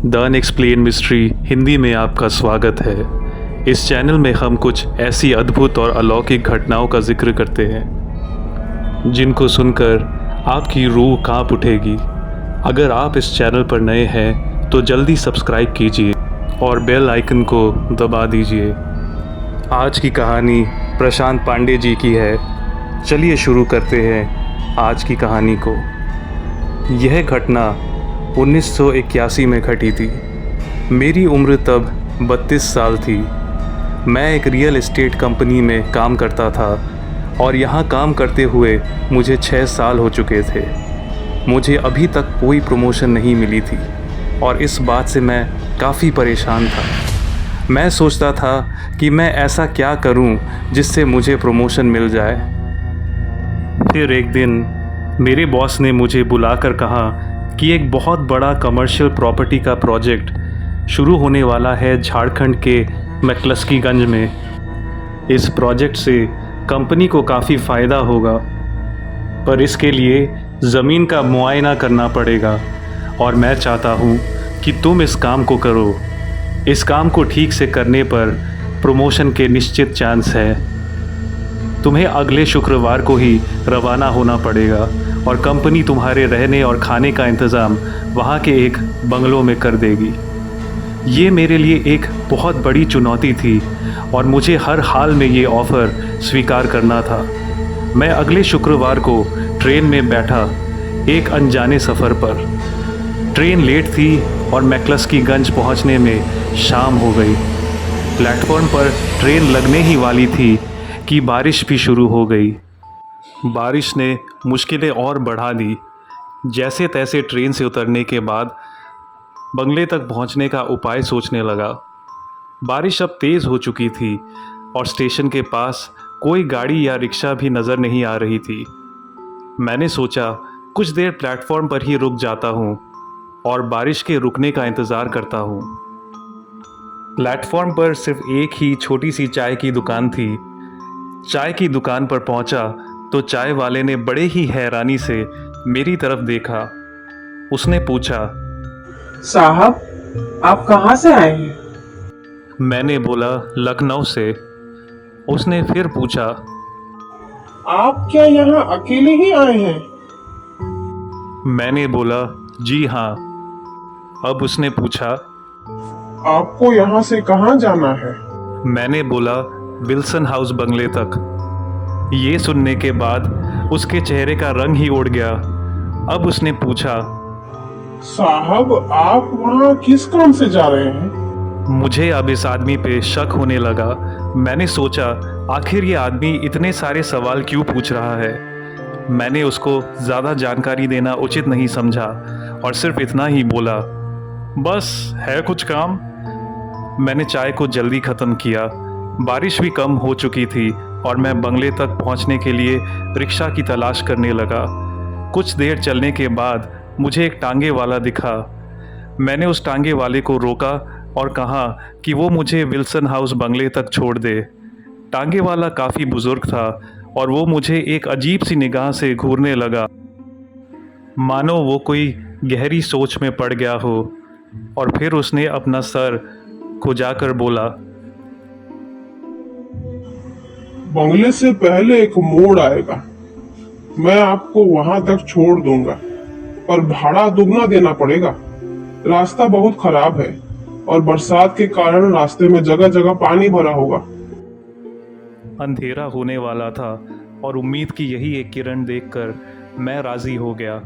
The unexplained mystery Hindi में आपका स्वागत है। इस चैनल में हम कुछ ऐसी अद्भुत और अलौकिक घटनाओं का जिक्र करते हैं जिनको सुनकर आपकी रूह कांप उठेगी। अगर आप इस चैनल पर नए हैं तो जल्दी सब्सक्राइब कीजिए और बेल आइकन को दबा दीजिए। आज की कहानी प्रशांत पांडे जी की है। चलिए शुरू करते हैं आज की कहानी को। यह घटना 1981 में घटी थी। मेरी उम्र तब 32 साल थी। मैं एक रियल एस्टेट कंपनी में काम करता था और यहाँ काम करते हुए मुझे 6 साल हो चुके थे। मुझे अभी तक कोई प्रमोशन नहीं मिली थी और इस बात से मैं काफ़ी परेशान था। मैं सोचता था कि मैं ऐसा क्या करूं जिससे मुझे प्रमोशन मिल जाए। फिर एक दिन मेरे बॉस ने मुझे बुलाकर कहा कि एक बहुत बड़ा कमर्शियल प्रॉपर्टी का प्रोजेक्ट शुरू होने वाला है झारखंड के मैक्लस्कीगंज में। इस प्रोजेक्ट से कंपनी को काफ़ी फ़ायदा होगा, पर इसके लिए ज़मीन का मुआयना करना पड़ेगा और मैं चाहता हूँ कि तुम इस काम को करो। इस काम को ठीक से करने पर प्रमोशन के निश्चित चांस है। तुम्हें अगले शुक्रवार को ही रवाना होना पड़ेगा और कंपनी तुम्हारे रहने और खाने का इंतज़ाम वहाँ के एक बंगलों में कर देगी। ये मेरे लिए एक बहुत बड़ी चुनौती थी और मुझे हर हाल में ये ऑफ़र स्वीकार करना था। मैं अगले शुक्रवार को ट्रेन में बैठा एक अनजाने सफ़र पर। ट्रेन लेट थी और मैक्लस्कीगंज पहुँचने में शाम हो गई। प्लेटफॉर्म पर ट्रेन लगने ही वाली थी कि बारिश भी शुरू हो गई। बारिश ने मुश्किलें और बढ़ा दी। जैसे तैसे ट्रेन से उतरने के बाद बंगले तक पहुंचने का उपाय सोचने लगा। बारिश अब तेज़ हो चुकी थी और स्टेशन के पास कोई गाड़ी या रिक्शा भी नज़र नहीं आ रही थी। मैंने सोचा कुछ देर प्लेटफॉर्म पर ही रुक जाता हूँ और बारिश के रुकने का इंतज़ार करता हूँ। प्लेटफॉर्म पर सिर्फ एक ही छोटी सी चाय की दुकान थी। चाय की दुकान पर पहुंचा तो चाय वाले ने बड़े ही हैरानी से मेरी तरफ देखा। उसने पूछा, साहब, आप कहाँ से आए हैं? मैंने बोला, लखनऊ से। उसने फिर पूछा, आप क्या यहाँ अकेले ही आए हैं? मैंने बोला, जी हाँ। अब उसने पूछा, आपको यहाँ से कहाँ जाना है? मैंने बोला, विल्सन हाउस बंगले तक। ये सुनने के बाद उसके चेहरे का रंग ही उड़ गया। अब उसने पूछा, साहब, आप वहाँ किस काम से जा रहे हैं? मुझे अब इस आदमी पे शक होने लगा। मैंने सोचा आखिर ये आदमी इतने सारे सवाल क्यों पूछ रहा है। मैंने उसको ज़्यादा जानकारी देना उचित नहीं समझा और सिर्फ इतना ही बोला, बस है कुछ काम। मैंने चाय को जल्दी ख़त्म किया। बारिश भी कम हो चुकी थी और मैं बंगले तक पहुंचने के लिए रिक्शा की तलाश करने लगा। कुछ देर चलने के बाद मुझे एक टांगे वाला दिखा। मैंने उस टांगे वाले को रोका और कहा कि वो मुझे विल्सन हाउस बंगले तक छोड़ दे। टांगे वाला काफ़ी बुजुर्ग था और वो मुझे एक अजीब सी निगाह से घूरने लगा, मानो वो कोई गहरी सोच में पड़ गया हो। और फिर उसने अपना सर खुजाकर बोला, बंगले से पहले एक मोड़ आएगा। मैं आपको वहाँ तक छोड़ दूंगा, पर भाड़ा दुगना देना पड़ेगा। रास्ता बहुत खराब है और बरसात के कारण रास्ते में जगह जगह पानी भरा होगा। अंधेरा होने वाला था और उम्मीद की यही एक किरण देखकर मैं राज़ी हो गया।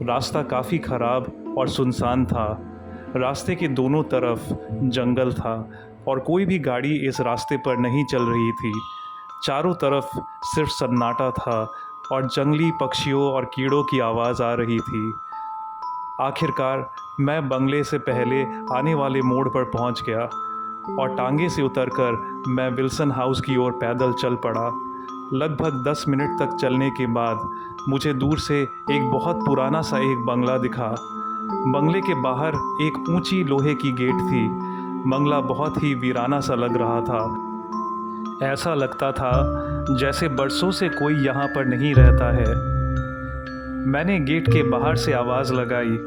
रास्ता काफ़ी ख़राब और सुनसान था। रास्ते के दोनों तरफ जंगल था और कोई भी गाड़ी इस रास्ते पर नहीं चल रही थी। चारों तरफ सिर्फ सन्नाटा था और जंगली पक्षियों और कीड़ों की आवाज़ आ रही थी। आखिरकार मैं बंगले से पहले आने वाले मोड़ पर पहुंच गया और टांगे से उतरकर मैं विल्सन हाउस की ओर पैदल चल पड़ा। लगभग 10 मिनट तक चलने के बाद मुझे दूर से एक बहुत पुराना सा एक बंगला दिखा। बंगले के बाहर एक ऊंची लोहे की गेट थी। बंगला बहुत ही वीराना सा लग रहा था। ऐसा लगता था जैसे बरसों से कोई यहाँ पर नहीं रहता है। मैंने गेट के बाहर से आवाज़ लगाई,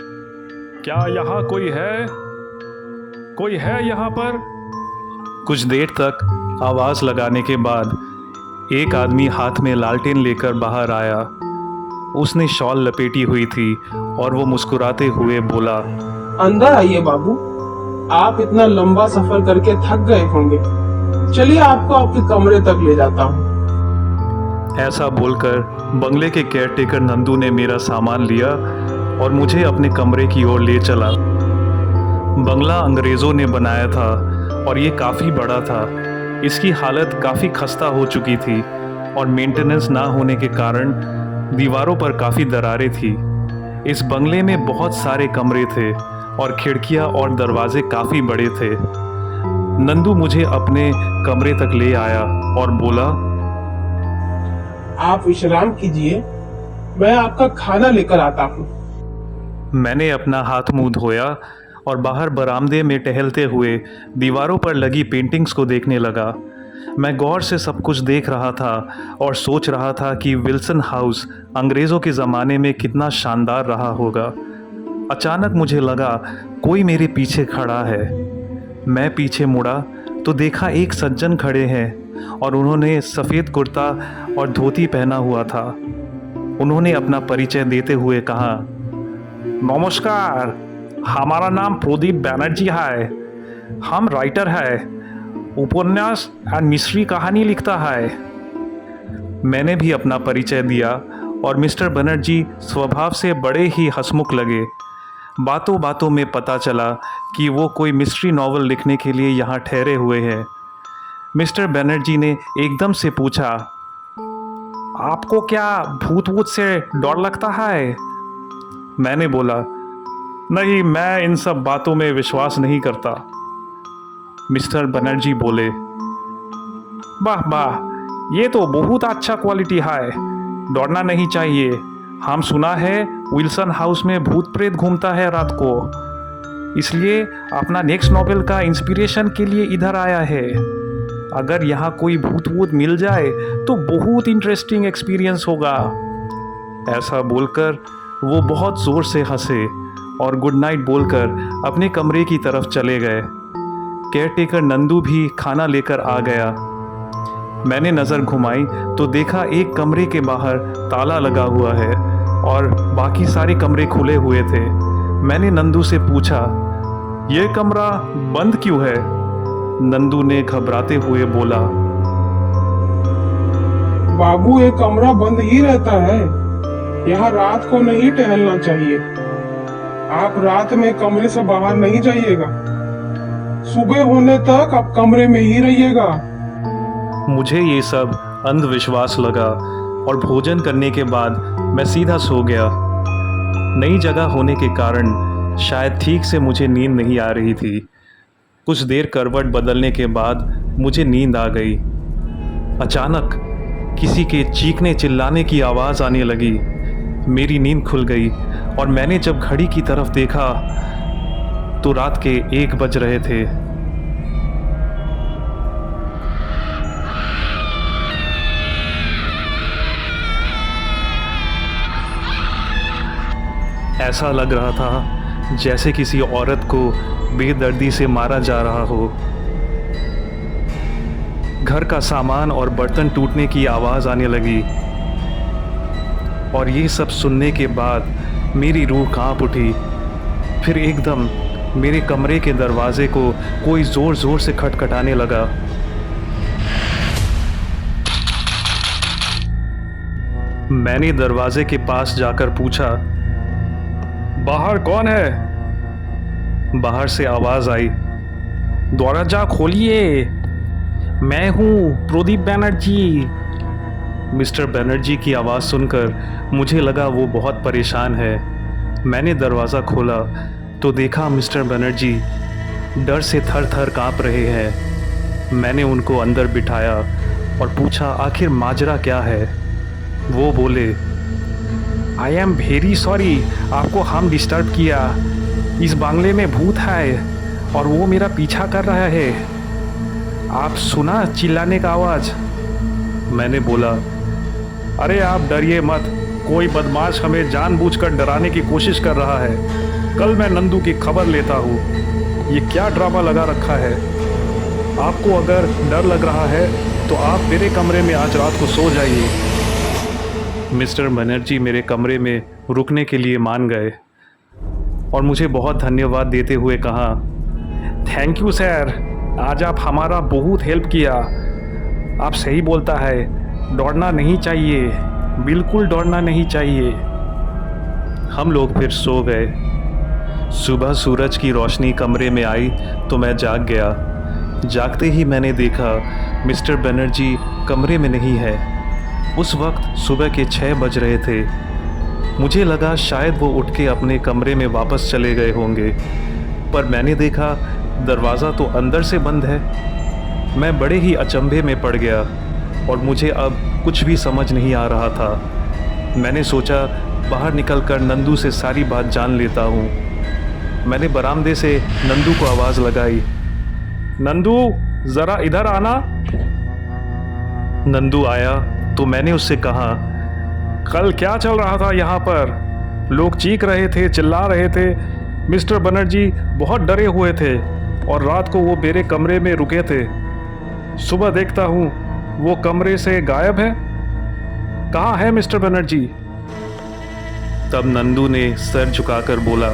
क्या यहाँ कोई है? कोई है यहाँ पर? कुछ देर तक आवाज़ लगाने के बाद एक आदमी हाथ में लालटेन लेकर बाहर आया। उसने शॉल लपेटी हुई थी और वो मुस्कुराते हुए बोला, अंदर आइए बाबू, आप इतना लंबा सफर करके थक गए होंगे। चलिए आपको आपके कमरे तक ले जाता हूँ। ऐसा बोलकर बंगले के केयरटेकर नंदू ने मेरा सामान लिया और मुझे अपने कमरे की ओर ले चला। बंगला अंग्रेज़ों ने बनाया था और ये काफ़ी बड़ा था। इसकी हालत काफ़ी खस्ता हो चुकी थी और मेंटेनेंस ना होने के कारण दीवारों पर काफ़ी दरारें थी। इस बंगले में बहुत सारे कमरे थे और खिड़कियां और दरवाजे काफ़ी बड़े थे। नंदू मुझे अपने कमरे तक ले आया और बोला, आप विश्राम कीजिए, मैं आपका खाना लेकर आता हूँ। मैंने अपना हाथ मुंह धोया और बाहर बरामदे में टहलते हुए दीवारों पर लगी पेंटिंग्स को देखने लगा। मैं गौर से सब कुछ देख रहा था और सोच रहा था कि विल्सन हाउस अंग्रेज़ों के ज़माने में कितना शानदार रहा होगा। अचानक मुझे लगा कोई मेरे पीछे खड़ा है। मैं पीछे मुड़ा तो देखा एक सज्जन खड़े हैं और उन्होंने सफ़ेद कुर्ता और धोती पहना हुआ था। उन्होंने अपना परिचय देते हुए कहा, नमस्कार, हमारा नाम प्रदीप बैनर्जी है। हम राइटर है, उपन्यास और मिस्ट्री कहानी लिखता है। मैंने भी अपना परिचय दिया और मिस्टर बनर्जी स्वभाव से बड़े ही हंसमुख लगे। बातों बातों में पता चला कि वो कोई मिस्ट्री नॉवल लिखने के लिए यहाँ ठहरे हुए हैं। मिस्टर बनर्जी ने एकदम से पूछा, आपको क्या भूत वूत से डर लगता है? मैंने बोला, नहीं, मैं इन सब बातों में विश्वास नहीं करता। मिस्टर बनर्जी बोले, वाह वाह, ये तो बहुत अच्छा क्वालिटी है, डरना नहीं चाहिए। हम सुना है विल्सन हाउस में भूत प्रेत घूमता है रात को, इसलिए अपना नेक्स्ट नॉवेल का इंस्पिरेशन के लिए इधर आया है। अगर यहाँ कोई भूत वूत मिल जाए तो बहुत इंटरेस्टिंग एक्सपीरियंस होगा। ऐसा बोलकर वो बहुत ज़ोर से हंसे और गुड नाइट बोलकर अपने कमरे की तरफ चले गए। केयरटेकर नंदू भी खाना लेकर आ गया। मैंने नज़र घुमाई तो देखा एक कमरे के बाहर ताला लगा हुआ है और बाकी सारे कमरे खुले हुए थे। मैंने नंदू से पूछा, ये कमरा बंद क्यों है? नंदू ने घबराते हुए बोला, बाबू, ये कमरा बंद ही रहता है। यहाँ रात को नहीं टहलना चाहिए। आप रात में कमरे से बाहर नहीं जाइएगा। सुबह होने तक आप कमरे में ही रहिएगा। मुझे ये सब अंधविश्वास लगा और भोजन करने के बाद मैं सीधा सो गया। नई जगह होने के कारण शायद ठीक से मुझे नींद नहीं आ रही थी। कुछ देर करवट बदलने के बाद मुझे नींद आ गई। अचानक किसी के चीखने चिल्लाने की आवाज़ आने लगी। मेरी नींद खुल गई और मैंने जब घड़ी की तरफ देखा तो रात के 1 बज रहे थे। ऐसा लग रहा था जैसे किसी औरत को बेदर्दी से मारा जा रहा हो। घर का सामान और बर्तन टूटने की आवाज़ आने लगी और ये सब सुनने के बाद मेरी रूह कांप उठी। फिर एकदम मेरे कमरे के दरवाजे को कोई ज़ोर ज़ोर से खटखटाने लगा। मैंने दरवाजे के पास जाकर पूछा, बाहर कौन है? बाहर से आवाज़ आई, दरवाजा खोलिए, मैं हूँ प्रदीप बैनर्जी। मिस्टर बैनर्जी की आवाज़ सुनकर मुझे लगा वो बहुत परेशान है। मैंने दरवाज़ा खोला तो देखा मिस्टर बैनर्जी डर से थर थर काँप रहे हैं। मैंने उनको अंदर बिठाया और पूछा, आखिर माजरा क्या है? वो बोले, आई एम वेरी सॉरी, आपको हम डिस्टर्ब किया। इस बंगले में भूत है और वो मेरा पीछा कर रहा है। आप सुना चिल्लाने का आवाज़? मैंने बोला, अरे आप डरिए मत, कोई बदमाश हमें जानबूझकर डराने की कोशिश कर रहा है। कल मैं नंदू की खबर लेता हूँ। ये क्या ड्रामा लगा रखा है? आपको अगर डर लग रहा है तो आप मेरे कमरे में आज रात को सो जाइए। मिस्टर बनर्जी मेरे कमरे में रुकने के लिए मान गए और मुझे बहुत धन्यवाद देते हुए कहा, थैंक यू सर, आज आप हमारा बहुत हेल्प किया। आप सही बोलता है, दौड़ना नहीं चाहिए, बिल्कुल दौड़ना नहीं चाहिए। हम लोग फिर सो गए। सुबह सूरज की रोशनी कमरे में आई तो मैं जाग गया। जागते ही मैंने देखा मिस्टर बनर्जी कमरे में नहीं है। उस वक्त सुबह के 6 बज रहे थे। मुझे लगा शायद वो उठ के अपने कमरे में वापस चले गए होंगे, पर मैंने देखा दरवाज़ा तो अंदर से बंद है। मैं बड़े ही अचंभे में पड़ गया और मुझे अब कुछ भी समझ नहीं आ रहा था। मैंने सोचा बाहर निकलकर नंदू से सारी बात जान लेता हूँ। मैंने बरामदे से नंदू को आवाज़ लगाई, नंदू ज़रा इधर आना। नंदू आया तो मैंने उससे कहा, कल क्या चल रहा था यहाँ पर? लोग चीख रहे थे, चिल्ला रहे थे, मिस्टर बनर्जी बहुत डरे हुए थे और रात को वो मेरे कमरे में रुके थे। सुबह देखता हूँ वो कमरे से गायब है। कहाँ है मिस्टर बनर्जी? तब नंदू ने सर झुकाकर बोला,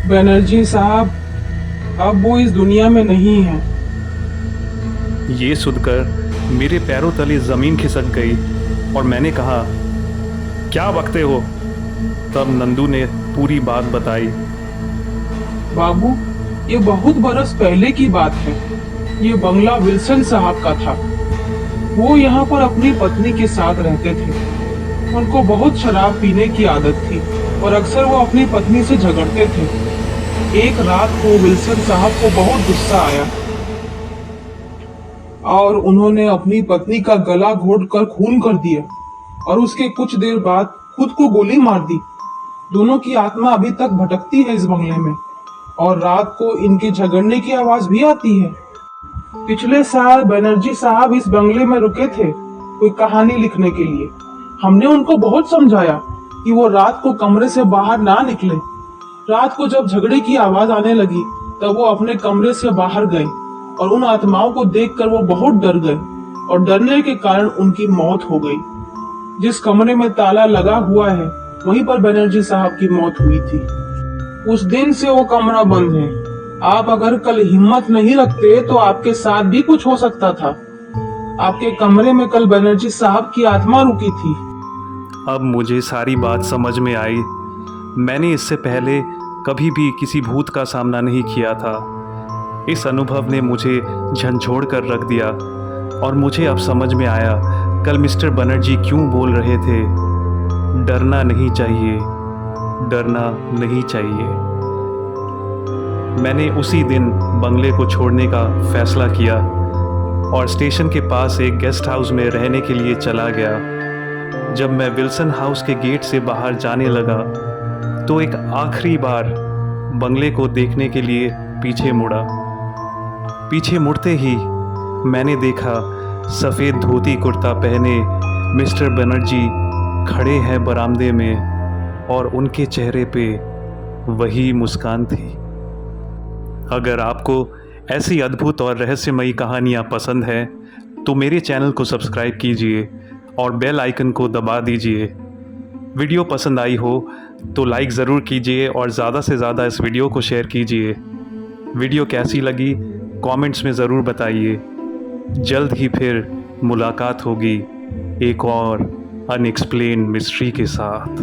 बनर्जी साहब अब वो इस दुनिया में नहीं है। ये सुनकर मेरे पैरों तले ज़मीन खिसक गई और मैंने कहा, क्या बकते हो? तब नंदू ने पूरी बात बताई। बाबू, ये बहुत बरस पहले की बात है। ये बंगला विल्सन साहब का था। वो यहाँ पर अपनी पत्नी के साथ रहते थे। उनको बहुत शराब पीने की आदत थी और अक्सर वो अपनी पत्नी से झगड़ते थे। एक रात को विल्सन साहब को बहुत गुस्सा आया और उन्होंने अपनी पत्नी का गला घोंटकर खून कर दिया और उसके कुछ देर बाद खुद को गोली मार दी। दोनों की आत्मा अभी तक भटकती है इस बंगले में और रात को इनके झगड़ने की आवाज भी आती है। पिछले साल बनर्जी साहब इस बंगले में रुके थे कोई कहानी लिखने के लिए। हमने उनको बहुत समझाया कि वो रात को कमरे से बाहर ना निकले। रात को जब झगड़े की आवाज आने लगी तब वो अपने कमरे से बाहर गए और उन आत्माओं को देखकर वो बहुत डर गए और डरने के कारण उनकी मौत हो गई। जिस कमरे में ताला लगा हुआ है वहीं पर बनर्जी साहब की मौत हुई थी। उस दिन से वो कमरा बंद है। आप अगर कल हिम्मत नहीं रखते तो आपके साथ भी कुछ हो सकता था। आपके कमरे में कल बनर्जी साहब की आत्मा रुकी थी। अब मुझे सारी बात समझ में आई। मैंने इससे पहले कभी भी किसी भूत का सामना नहीं किया था। इस अनुभव ने मुझे झंझोड़ कर रख दिया और मुझे अब समझ में आया कल मिस्टर बनर्जी क्यों बोल रहे थे, डरना नहीं चाहिए, डरना नहीं चाहिए। मैंने उसी दिन बंगले को छोड़ने का फैसला किया और स्टेशन के पास एक गेस्ट हाउस में रहने के लिए चला गया। जब मैं विल्सन हाउस के गेट से बाहर जाने लगा तो एक आखिरी बार बंगले को देखने के लिए पीछे मुड़ा। पीछे मुड़ते ही मैंने देखा सफ़ेद धोती कुर्ता पहने मिस्टर बनर्जी खड़े हैं बरामदे में और उनके चेहरे पे वही मुस्कान थी। अगर आपको ऐसी अद्भुत और रहस्यमयी कहानियाँ पसंद हैं तो मेरे चैनल को सब्सक्राइब कीजिए और बेल आइकन को दबा दीजिए। वीडियो पसंद आई हो तो लाइक ज़रूर कीजिए और ज़्यादा से ज़्यादा इस वीडियो को शेयर कीजिए। वीडियो कैसी लगी कमेंट्स में ज़रूर बताइए। जल्द ही फिर मुलाकात होगी एक और अनएक्सप्लेन्ड मिस्ट्री के साथ।